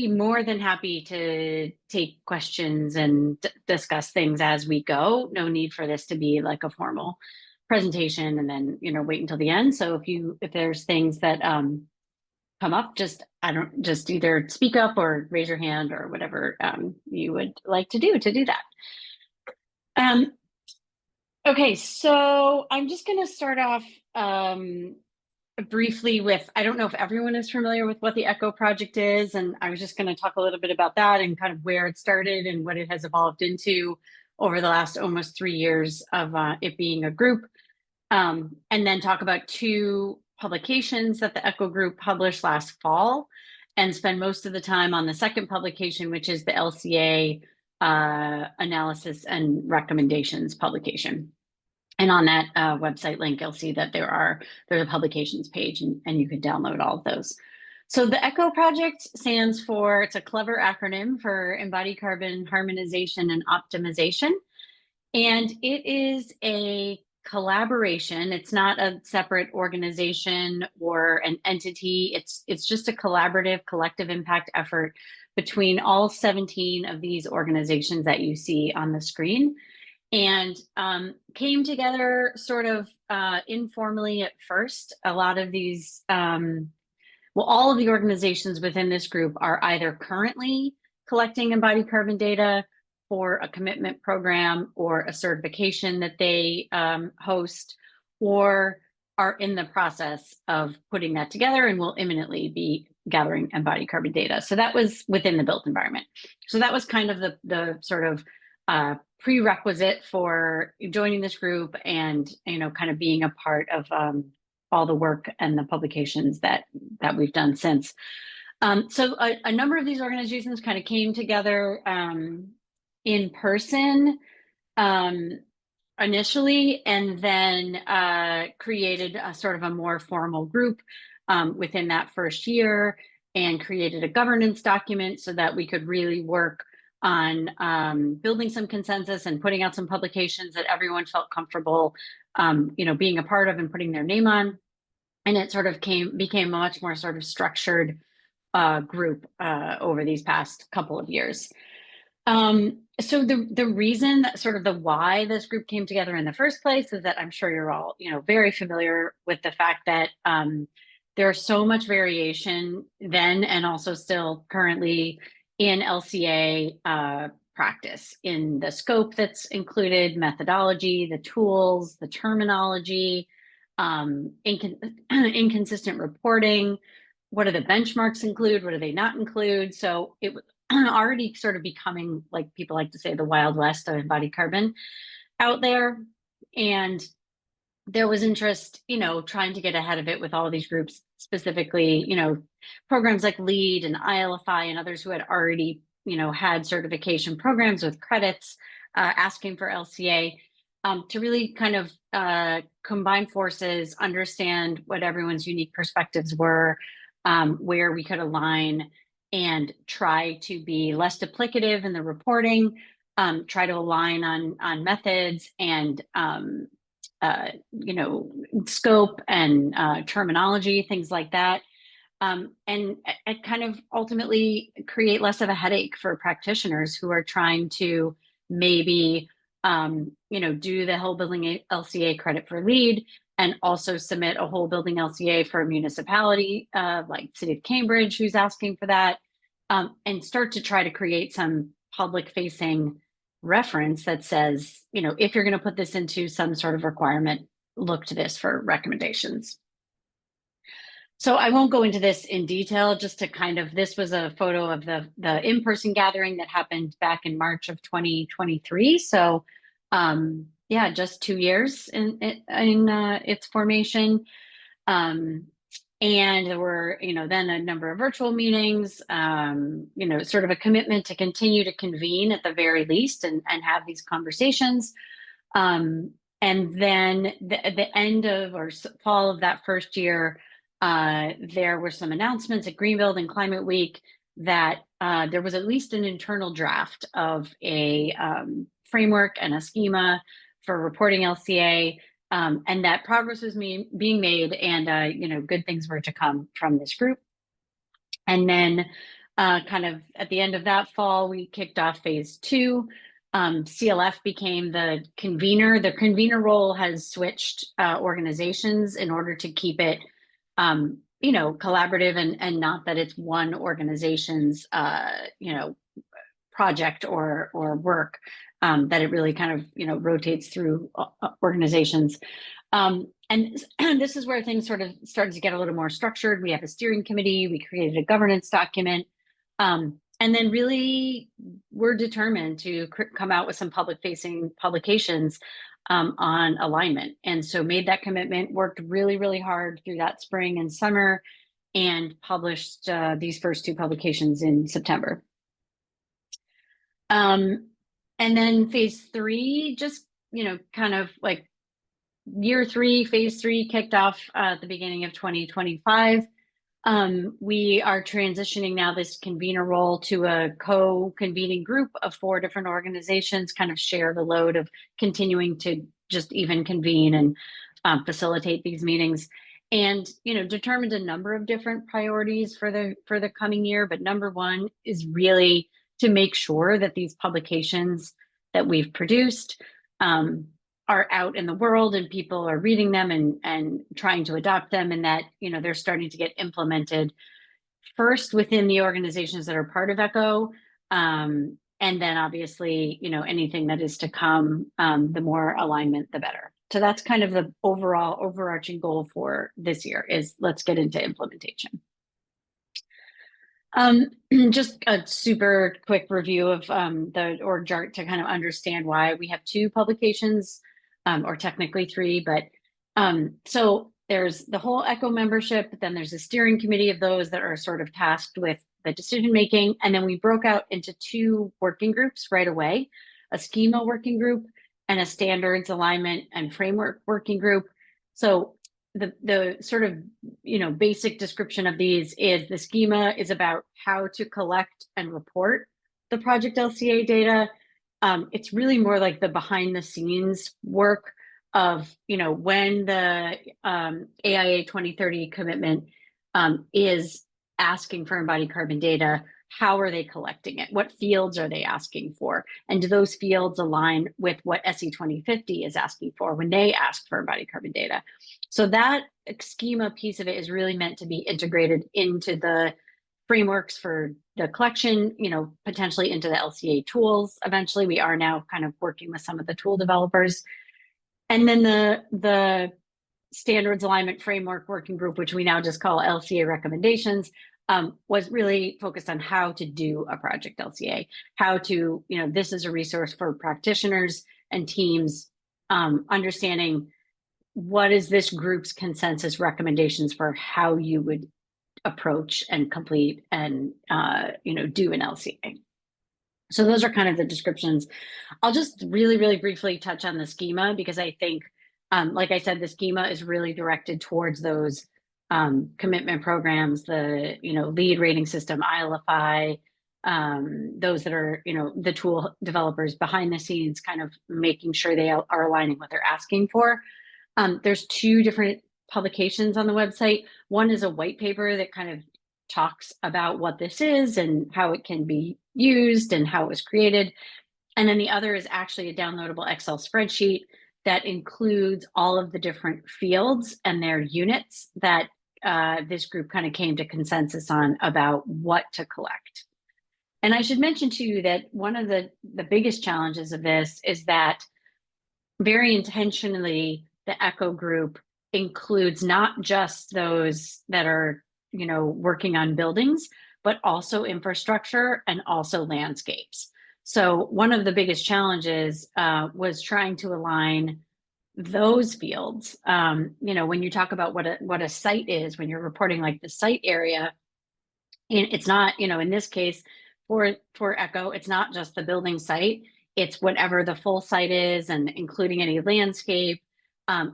more than happy to take questions and discuss things as we go. No need for this to be like a formal presentation and then, wait until the end. So if there's things that come up, just either speak up or raise your hand or whatever you would like to do that. Okay, so I'm just going to start off briefly with, I don't know if everyone is familiar with what the ECHO project is, and I was just going to talk a little bit about that and kind of where it started and what it has evolved into over the last almost 3 years of it being a group, and then talk about 2 publications that the ECHO group published last fall, and spend most of the time on the second publication, which is the LCA analysis and recommendations publication. And on that website link, you'll see that there's a publications page, and you can download all of those. So the ECHO project stands for, it's a clever acronym for Embodied Carbon Harmonization and Optimization. And it is a collaboration. It's not a separate organization or an entity. It's just a collaborative, collective impact effort between all 17 of these organizations that you see on the screen, and came together sort of informally at first. A lot of these, all of the organizations within this group are either currently collecting embodied carbon data for a commitment program or a certification that they host, or are in the process of putting that together and will imminently be gathering embodied carbon data. So that was within the built environment. So that was kind of the sort of prerequisite for joining this group and, kind of being a part of all the work and the publications that we've done since. So a number of these organizations kind of came together in person initially, and then created a sort of a more formal group within that first year, and created a governance document so that we could really work on building some consensus and putting out some publications that everyone felt comfortable, being a part of and putting their name on. And it sort of became a much more sort of structured group over these past couple of years. So the reason that sort of the why this group came together in the first place is that I'm sure you're all, very familiar with the fact that there's so much variation then and also still currently in LCA practice, in the scope that's included, methodology, the tools, the terminology, inconsistent reporting. What do the benchmarks include? What do they not include? So it was already sort of becoming, like people like to say, the Wild West of embodied carbon out there. And there was interest, trying to get ahead of it with all of these groups, specifically, programs like LEAD and ILFI and others who had already, had certification programs with credits asking for LCA, to really kind of combine forces, understand what everyone's unique perspectives were, where we could align, and try to be less duplicative in the reporting, try to align on methods and scope and terminology, things like that. And kind of ultimately create less of a headache for practitioners who are trying to maybe, do the whole building LCA credit for LEAD, and also submit a whole building LCA for a municipality, like City of Cambridge, who's asking for that, and start to try to create some public facing reference that says, if you're going to put this into some sort of requirement, look to this for recommendations. So I won't go into this in detail, just to kind of, this was a photo of the in-person gathering that happened back in March of 2023. So yeah, just 2 years in its formation. And there were, then a number of virtual meetings, sort of a commitment to continue to convene at the very least and have these conversations. And then at the end of or fall of that first year, there were some announcements at Greenbuild and Climate Week that there was at least an internal draft of a framework and a schema for reporting LCA, and that progress was being made, and good things were to come from this group. And then Kind of at the end of that fall, we kicked off phase 2. CLF became the convener. The convener role has switched organizations in order to keep it, collaborative and not that it's one organization's, project or work, that it really kind of, rotates through organizations. And this is where things sort of started to get a little more structured. We have a steering committee, we created a governance document, and then really we're determined to come out with some public-facing publications on alignment. And so made that commitment, worked really, really hard through that spring and summer, and published these first 2 publications in September. And then phase 3, just, kind of like year 3, phase 3 kicked off at the beginning of 2025. We are transitioning now this convener role to a co-convening group of 4 different organizations, kind of share the load of continuing to just even convene and facilitate these meetings, and determined a number of different priorities for the coming year. But number 1 is really to make sure that these publications that we've produced are out in the world and people are reading them and trying to adopt them, and that they're starting to get implemented first within the organizations that are part of ECHO, and then obviously anything that is to come, the more alignment the better. So that's kind of the overall overarching goal for this year, is let's get into implementation. Just a super quick review of the org chart to kind of understand why we have 2 publications, or technically 3, but so there's the whole ECHO membership, but then there's a steering committee of those that are sort of tasked with the decision making, and then we broke out into 2 working groups right away, a schema working group and a standards alignment and framework working group. So the sort of basic description of these is the schema is about how to collect and report the project LCA data. It's really more like the behind the scenes work of when the AIA 2030 commitment is asking for embodied carbon data, how are they collecting it? What fields are they asking for? And do those fields align with what SE 2050 is asking for when they ask for embodied carbon data? So that schema piece of it is really meant to be integrated into the frameworks for the collection, potentially into the LCA tools. Eventually, we are now kind of working with some of the tool developers. And then the standards alignment framework working group, which we now just call LCA recommendations, was really focused on how to do a project LCA, how to, this is a resource for practitioners and teams, understanding what is this group's consensus recommendations for how you would approach and complete and do an LCA. So those are kind of the descriptions. I'll just really, really briefly touch on the schema, because I think, like I said, the schema is really directed towards those commitment programs, the lead rating system, ILFI, those that are the tool developers behind the scenes, kind of making sure they are aligning what they're asking for. There's 2 different publications on the website. One is a white paper that kind of talks about what this is and how it can be used and how it was created. And then the other is actually a downloadable Excel spreadsheet that includes all of the different fields and their units that this group kind of came to consensus on about what to collect. And I should mention too that one of the biggest challenges of this is that very intentionally, the ECHO group includes not just those that are, working on buildings, but also infrastructure and also landscapes. So one of the biggest challenges was trying to align those fields. When you talk about what a site is, when you're reporting like the site area, it's not, in this case for ECHO, it's not just the building site, it's whatever the full site is, and including any landscape.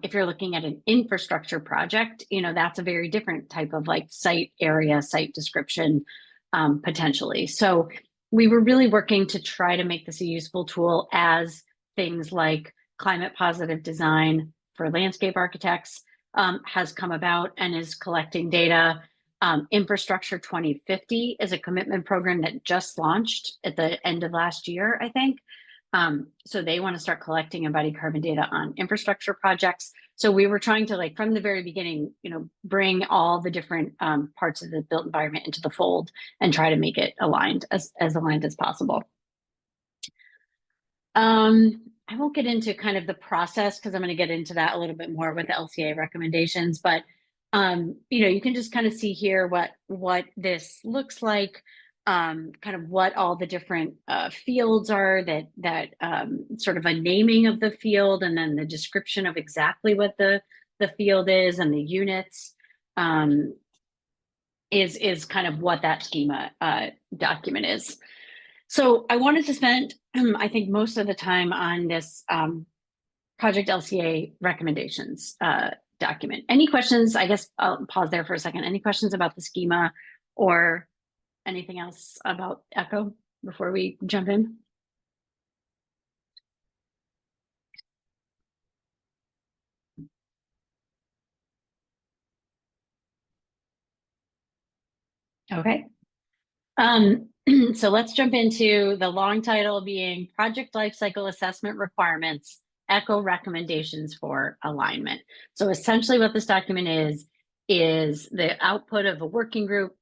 If you're looking at an infrastructure project, that's a very different type of like site area, site description, potentially. So we were really working to try to make this a useful tool as things like climate positive design for landscape architects has come about and is collecting data. Infrastructure 2050 is a commitment program that just launched at the end of last year, I think. So they want to start collecting embodied carbon data on infrastructure projects. So we were trying to, like, from the very beginning, bring all the different parts of the built environment into the fold and try to make it aligned, as aligned as possible. I won't get into kind of the process because I'm going to get into that a little bit more with the LCA recommendations, but you can just kind of see here what this looks like, kind of what all the different fields are, that sort of a naming of the field, and then the description of exactly what the field is, and the units is kind of what that schema document is. So I wanted to spend, I think, most of the time on this Project LCA recommendations document. Any questions? I guess I'll pause there for a second. Any questions about the schema or anything else about ECHO before we jump in? Okay. So let's jump into the long title being Project Lifecycle Assessment Requirements, ECHO Recommendations for Alignment. So essentially what this document is the output of a working group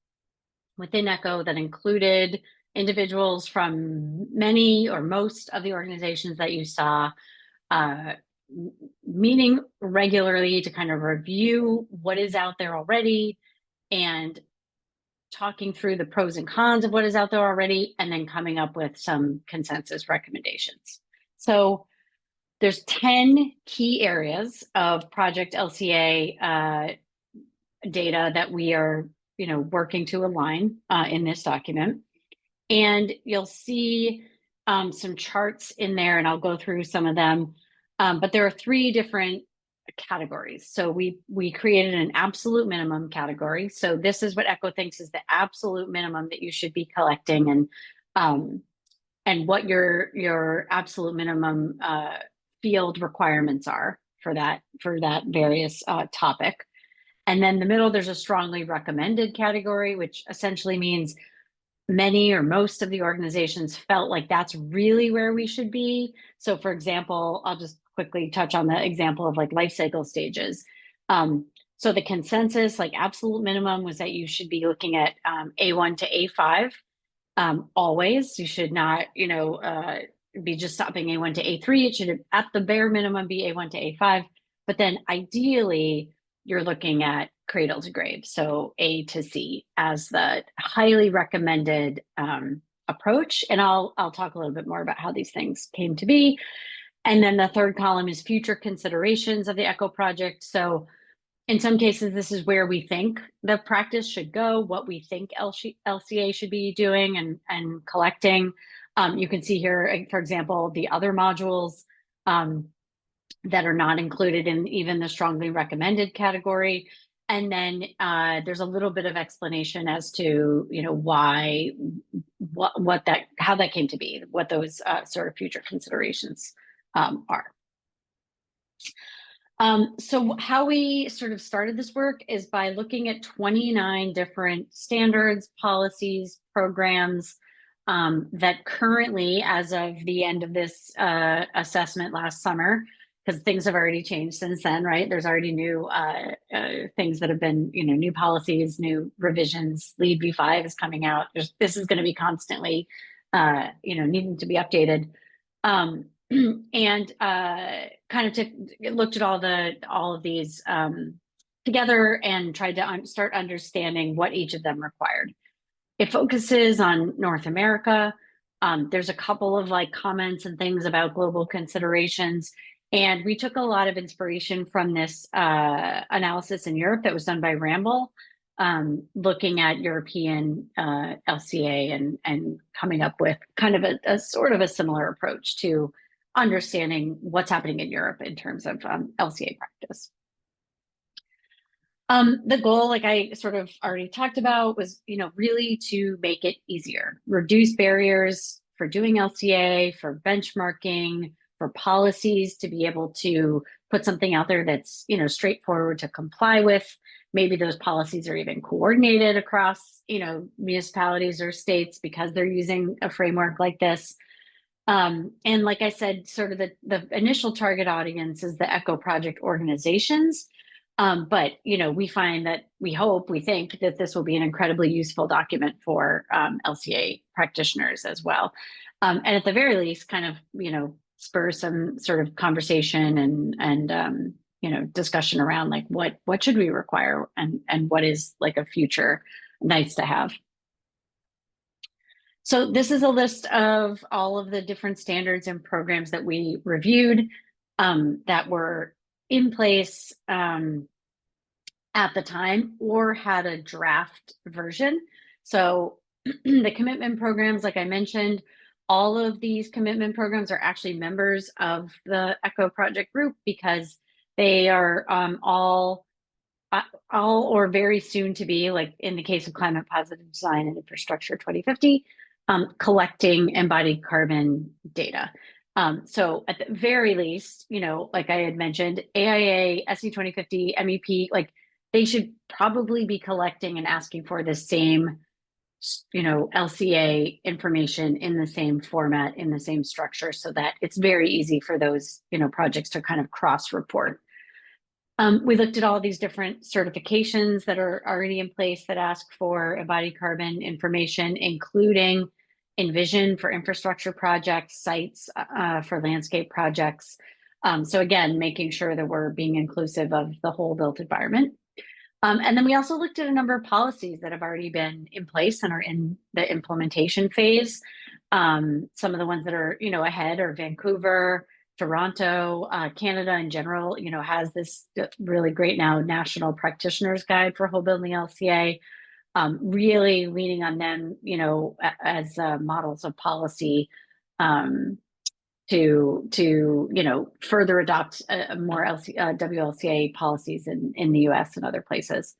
within ECHO that included individuals from many or most of the organizations that you saw, meeting regularly to kind of review what is out there already and talking through the pros and cons of what is out there already, and then coming up with some consensus recommendations. So there's 10 key areas of Project LCA data that we are working to align in this document. And you'll see some charts in there, and I'll go through some of them. But there are 3 different categories. So we created an absolute minimum category. So this is what ECHO thinks is the absolute minimum that you should be collecting, and what your absolute minimum field requirements are for that various topic. And then the middle, there's a strongly recommended category, which essentially means many or most of the organizations felt like that's really where we should be. So for example, I'll just quickly touch on the example of like life cycle stages. So the consensus, like absolute minimum, was that you should be looking at A1 to A5 always. You should not, be just stopping A1 to A3. It should at the bare minimum be A1 to A5. But then ideally, you're looking at cradle to grave, so A to C as the highly recommended approach. And I'll talk a little bit more about how these things came to be. And then the third column is future considerations of the ECHO project. So in some cases, this is where we think the practice should go, what we think LCA should be doing and collecting. You can see here, for example, the other modules that are not included in even the strongly recommended category. And then there's a little bit of explanation as to, why, how that came to be, what those sort of future considerations are. So how we sort of started this work is by looking at 29 different standards, policies, programs that currently, as of the end of this assessment last summer, because things have already changed since then, right? There's already new things that have been, new policies, new revisions. LEAD v5 is coming out. This is going to be constantly, needing to be updated. And kind of looked at all of these together and tried to start understanding what each of them required. It focuses on North America. There's a couple of comments and things about global considerations. And we took a lot of inspiration from this analysis in Europe that was done by Ramble, looking at European LCA and coming up with kind of a sort of a similar approach to understanding what's happening in Europe in terms of LCA practice. The goal, like I sort of already talked about, was really to make it easier, reduce barriers for doing LCA, for benchmarking, for policies to be able to put something out there that's straightforward to comply with, maybe those policies are even coordinated across, municipalities or states because they're using a framework like this. And like I said, sort of the initial target audience is the ECHO project organizations. But, we find that we think that this will be an incredibly useful document for LCA practitioners as well. And at the very least, kind of, spur some sort of conversation and discussion around like what should we require and what is like a future nice to have. So this is a list of all of the different standards and programs that we reviewed that were in place at the time or had a draft version. So the commitment programs, like I mentioned, all of these commitment programs are actually members of the ECHO project group because they are all or very soon to be, like in the case of climate positive design and infrastructure 2050, collecting embodied carbon data. So at the very least, like I had mentioned, AIA, SC 2050, MEP, like they should probably be collecting and asking for the same, LCA information in the same format, in the same structure, so that it's very easy for those, projects to kind of cross-report. We looked at all these different certifications that are already in place that ask for embodied carbon information, including Envision for infrastructure projects, sites for landscape projects. So again, making sure that we're being inclusive of the whole built environment. And then we also looked at a number of policies that have already been in place and are in the implementation phase. Some of the ones that are, ahead are Vancouver, Toronto, Canada in general, has this really great now national practitioners guide for whole building LCA, really leaning on them, as models of policy to further adopt more WLCA policies in the US and other places.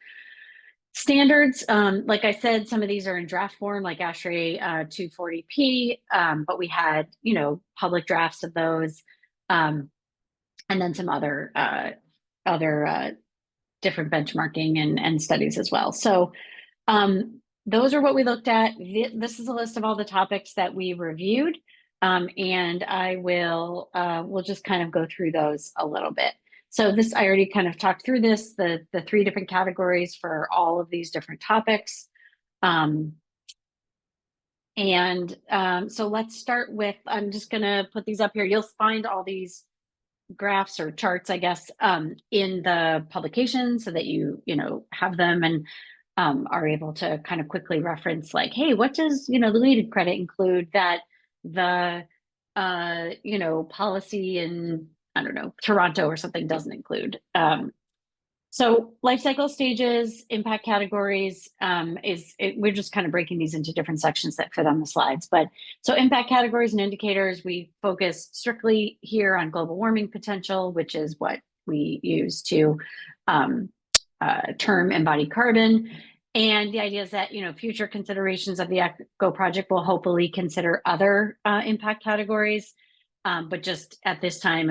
Standards, like I said, some of these are in draft form, like ASHRAE 240P, but we had, public drafts of those, and then some other different benchmarking and studies as well. So those are what we looked at. This is a list of all the topics that we reviewed, and I will we'll just kind of go through those a little bit. So this, I already kind of talked through this, the 3 different categories for all of these different topics. So let's start with, I'm just gonna put these up here. You'll find all these graphs or charts, I guess, in the publication so that you have them and are able to kind of quickly reference like, hey, what does, the lead credit include that the, policy in, I don't know, Toronto or something doesn't include. So life cycle stages, impact categories, we're just kind of breaking these into different sections that fit on the slides. But so impact categories and indicators, we focus strictly here on global warming potential, which is what we use to term embodied carbon. And the idea is that, future considerations of the ECHO project will hopefully consider other impact categories. But just at this time,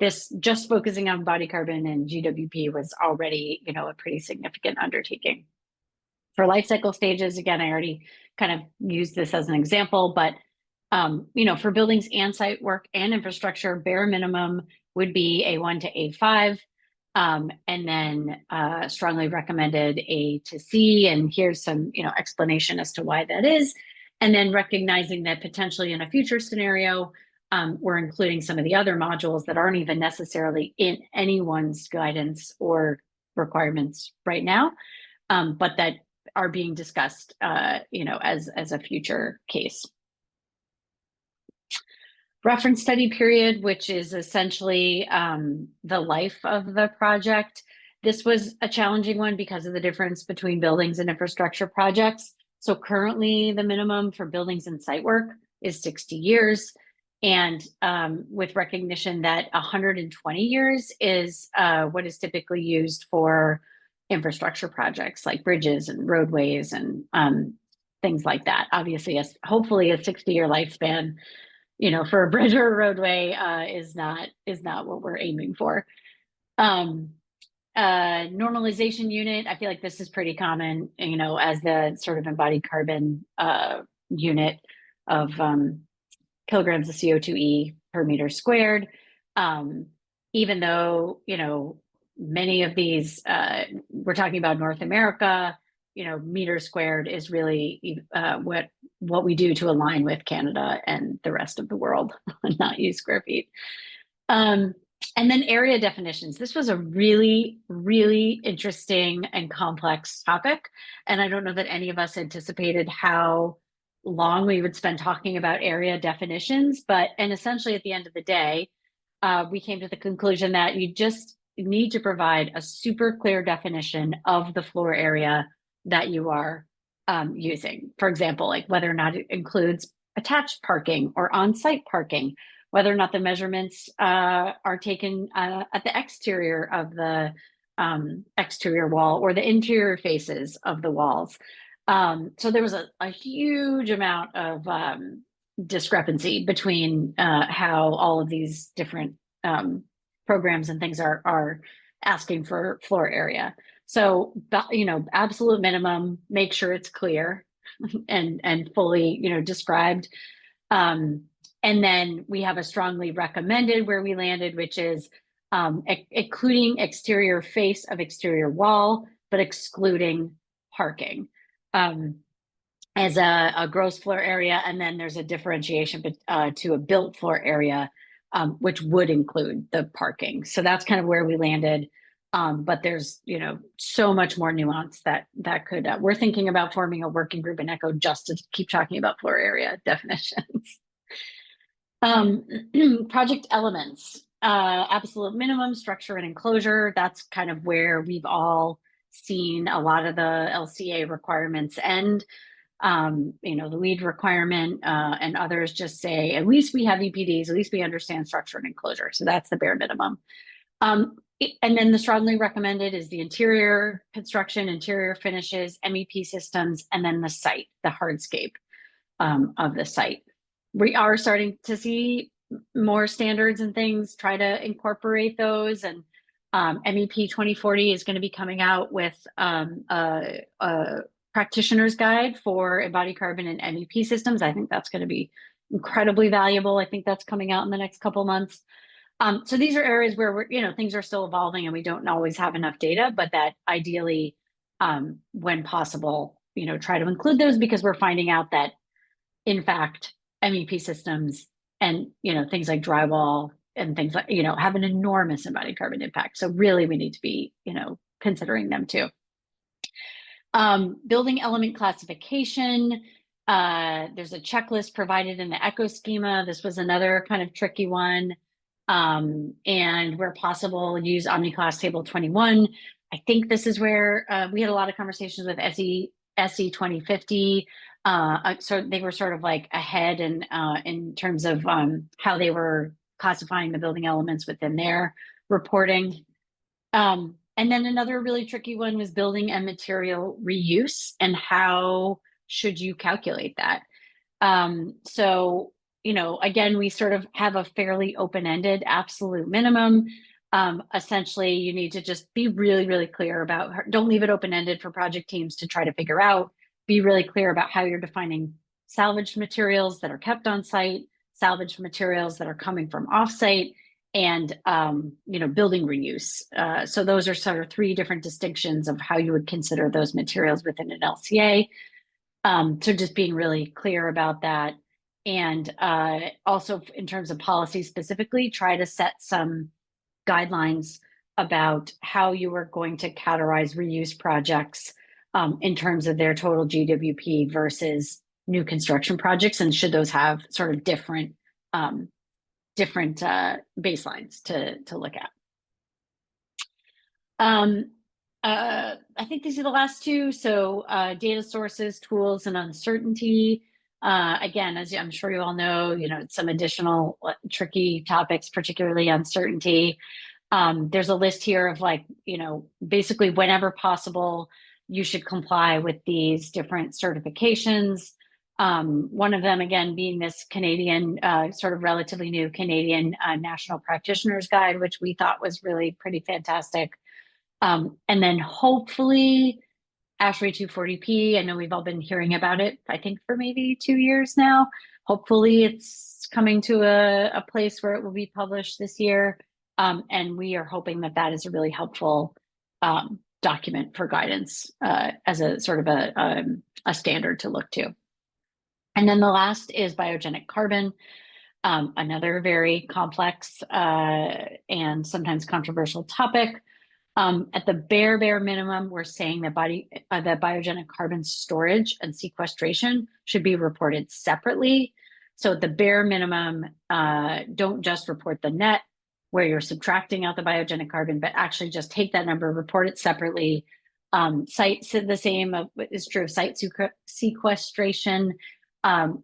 this just focusing on embodied carbon and GWP was already, a pretty significant undertaking. For life cycle stages, again, I already kind of used this as an example, but, for buildings and site work and infrastructure, bare minimum would be A1 to A5. And then strongly recommended A to C. And here's some, explanation as to why that is. And then recognizing that potentially in a future scenario, we're including some of the other modules that aren't even necessarily in anyone's guidance or requirements right now, but that are being discussed, as a future case. Reference study period, which is essentially the life of the project. This was a challenging one because of the difference between buildings and infrastructure projects. So currently the minimum for buildings and site work is 60 years. And with recognition that 120 years is what is typically used for infrastructure projects like bridges and roadways and things like that. Obviously, hopefully a 60-year lifespan, for a bridge or a roadway is not what we're aiming for. Normalization unit, I feel like this is pretty common, you know, as the sort of embodied carbon unit of kilograms of CO2e per meter squared. Even though, you know, many of these, we're talking about North America, you know, meter squared is really what we do to align with Canada and the rest of the world, not use square feet. And then area definitions. This was a really, really interesting and complex topic. And I don't know that any of us anticipated how long we would spend talking about area definitions, and essentially at the end of the day, we came to the conclusion that you just need to provide a super clear definition of the floor area that you are using. For example, like whether or not it includes attached parking or on-site parking, whether or not the measurements are taken at the exterior of the exterior wall or the interior faces of the walls. So there was a huge amount of discrepancy between how all of these different programs and things are asking for floor area. So, you know, absolute minimum, make sure it's clear and fully, you know, described. And then we have a strongly recommended where we landed, which is including exterior face of exterior wall, but excluding parking as a gross floor area. And then there's a differentiation to a built floor area, which would include the parking. So that's kind of where we landed. But there's, you know, so much more nuance that could, we're thinking about forming a working group in ECHO just to keep talking about floor area definitions. Project elements, absolute minimum, structure and enclosure. That's kind of where we've all seen a lot of the LCA requirements end. You know, the lead requirement and others just say, at least we have EPDs, at least we understand structure and enclosure. So that's the bare minimum. And then the strongly recommended is the interior construction, interior finishes, MEP systems, and then the site, the hardscape of the site. We are starting to see more standards and things try to incorporate those, and MEP 2040 is going to be coming out with a practitioner's guide for embodied carbon and MEP systems. I think that's going to be incredibly valuable. I think that's coming out in the next couple months. So these are areas where we're, you know, things are still evolving and we don't always have enough data, but that ideally, when possible, you know, try to include those, because we're finding out that in fact, MEP systems and, you know, things like drywall and things like, you know, have an enormous embodied carbon impact. So really we need to be, you know, considering them too. Building element classification. There's a checklist provided in the ECHO schema. This was another kind of tricky one. And where possible, use Omniclass Table 21. I think this is where we had a lot of conversations with SE 2050. So they were sort of like ahead in terms of how they were classifying the building elements within their reporting. And then another really tricky one was building and material reuse and how should you calculate that? So, you know, again, we sort of have a fairly open-ended absolute minimum. Essentially, you need to just be really, really clear about, don't leave it open-ended for project teams to try to figure out. Be really clear about how you're defining salvaged materials that are kept on site, salvaged materials that are coming from off-site, and you know, building reuse. So those are sort of three different distinctions of how you would consider those materials within an LCA. So just being really clear about that. And also in terms of policy specifically, try to set some guidelines about how you are going to categorize reuse projects in terms of their total GWP versus new construction projects, and should those have sort of different baselines to look at. I think these are the last two. So data sources, tools, and uncertainty. Again, as I'm sure you all know, you know, some additional tricky topics, particularly uncertainty. There's a list here of, like, you know, basically whenever possible, you should comply with these different certifications. One of them, again, being this Canadian, sort of relatively new Canadian National Practitioners Guide, which we thought was really pretty fantastic. And then hopefully ASHRAE 240p, I know we've all been hearing about it, I think for maybe 2 years now. Hopefully it's coming to a place where it will be published this year. And we are hoping that that is a really helpful document for guidance as a sort of a standard to look to. And then the last is biogenic carbon, another very complex and sometimes controversial topic. At the bare minimum, we're saying that that biogenic carbon storage and sequestration should be reported separately. So at the bare minimum, don't just report the net where you're subtracting out the biogenic carbon, but actually just take that number, report it separately. Site the same is true of site sequestration.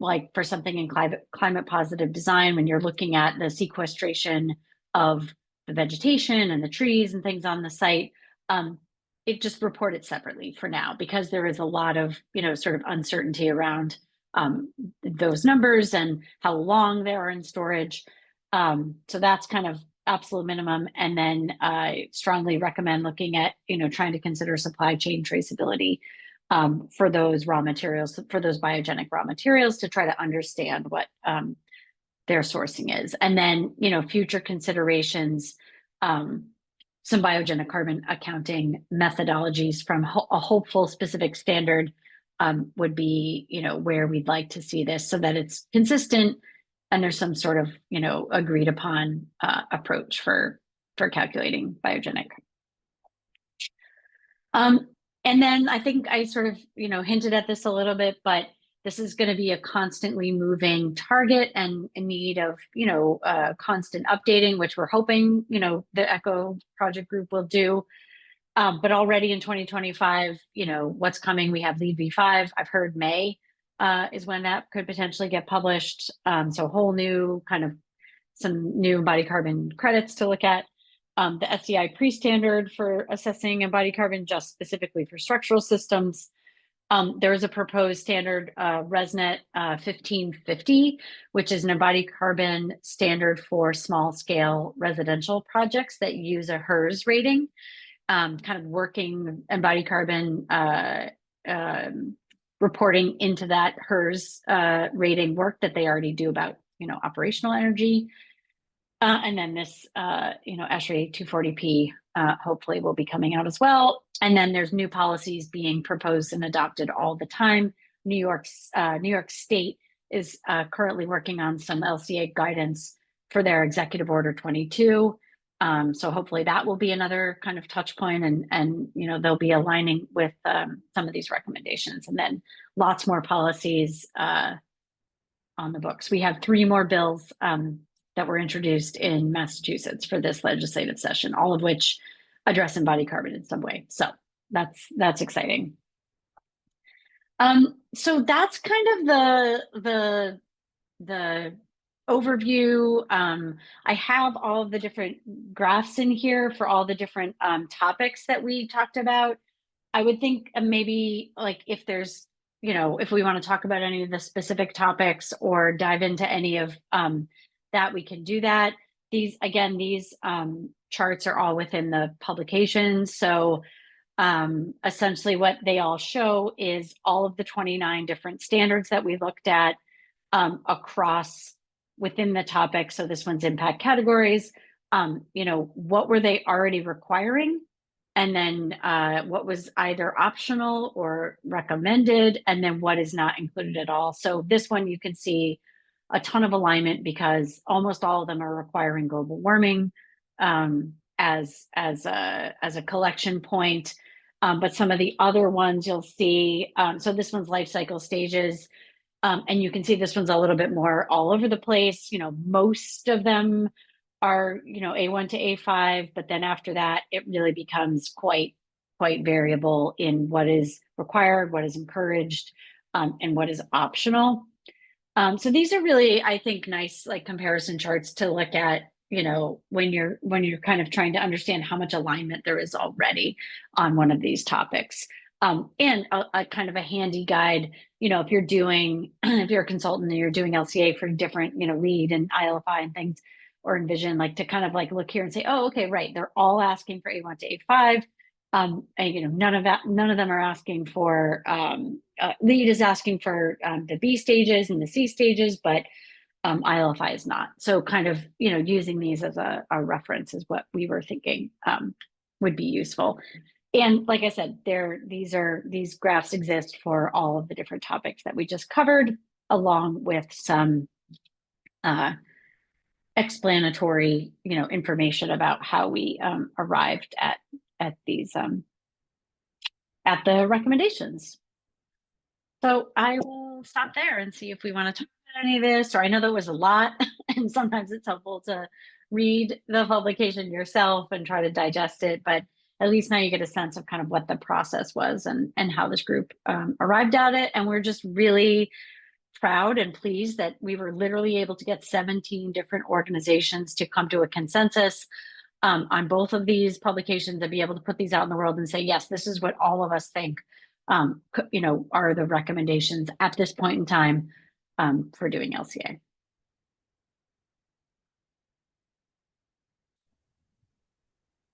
Like for something in climate positive design, when you're looking at the sequestration of the vegetation and the trees and things on the site, it just reported separately for now, because there is a lot of, sort of uncertainty around those numbers and how long they are in storage. So that's kind of absolute minimum. And then I strongly recommend looking at, trying to consider supply chain traceability for those raw materials, for those biogenic raw materials, to try to understand what their sourcing is. And then, future considerations, some biogenic carbon accounting methodologies from a hopeful specific standard would be, where we'd like to see this, so that it's consistent and there's some sort of, agreed upon approach for calculating biogenic. And then I think I sort of, hinted at this a little bit, but this is going to be a constantly moving target and in need of, constant updating, which we're hoping, the ECHO project group will do. But already in 2025, what's coming, we have LEAD v5. I've heard May is when that could potentially get published. So a whole new some new embodied carbon credits to look at. The SCI pre-standard for assessing embodied carbon just specifically for structural systems. There is a proposed standard, ResNet 1550, which is an embodied carbon standard for small scale residential projects that use a HERS rating, kind of working embodied carbon reporting into that HERS rating work that they already do about, operational energy. And then this, ASHRAE 240p hopefully will be coming out as well. And then there's new policies being proposed and adopted all the time. New York State is currently working on some LCA guidance for their Executive Order 22. So hopefully that will be another kind of touch point, and they'll be aligning with some of these recommendations, and then lots more policies on the books. We have 3 more bills that were introduced in Massachusetts for this legislative session, all of which address embodied carbon in some way. So that's exciting. So that's kind of the overview. I have all of the different graphs in here for all the different topics that we talked about. I would think maybe like if there's, if we want to talk about any of the specific topics or dive into any of that, we can do that. These charts are all within the publication. So essentially what they all show is all of the 29 different standards that we looked at across within the topic. So this one's impact categories. What were they already requiring? And then what was either optional or recommended, and then what is not included at all. So this one you can see a ton of alignment, because almost all of them are requiring global warming as a collection point. But some of the other ones you'll see, so this one's life cycle stages, and you can see this one's a little bit more all over the place. Most of them are, A1 to A5, but then after that, it really becomes quite variable in what is required, what is encouraged, and what is optional. So these are really, I think, nice like comparison charts to look at, when you're kind of trying to understand how much alignment there is already on one of these topics. And a kind of a handy guide, if you're a consultant and you're doing LCA for different, LEED and ILFI and things, or Envision, like to kind of like look here and say, oh, okay, right, they're all asking for A1 to A5. And, none of them are asking for, lead is asking for the B stages and the C stages, but ILFI is not. So kind of, using these as a reference is what we were thinking would be useful. And like I said, these graphs exist for all of the different topics that we just covered, along with some explanatory, information about how we arrived at these at the recommendations. So I will stop there and see if we want to talk about any of this, or I know that was a lot, and sometimes it's helpful to read the publication yourself and try to digest it, but at least now you get a sense of kind of what the process was and how this group arrived at it. And we're just really proud and pleased that we were literally able to get 17 different organizations to come to a consensus on both of these publications, and be able to put these out in the world and say, yes, this is what all of us think, are the recommendations at this point in time for doing LCA.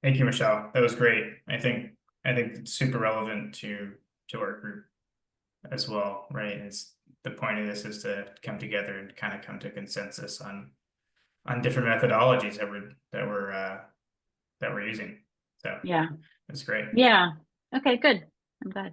Thank you, Michelle. That was great. I think it's super relevant to our group as well, right? It's the point of this is to come together and kind of come to consensus on different methodologies that we're using. So yeah, it's great. yeah. Okay, good. I'm glad.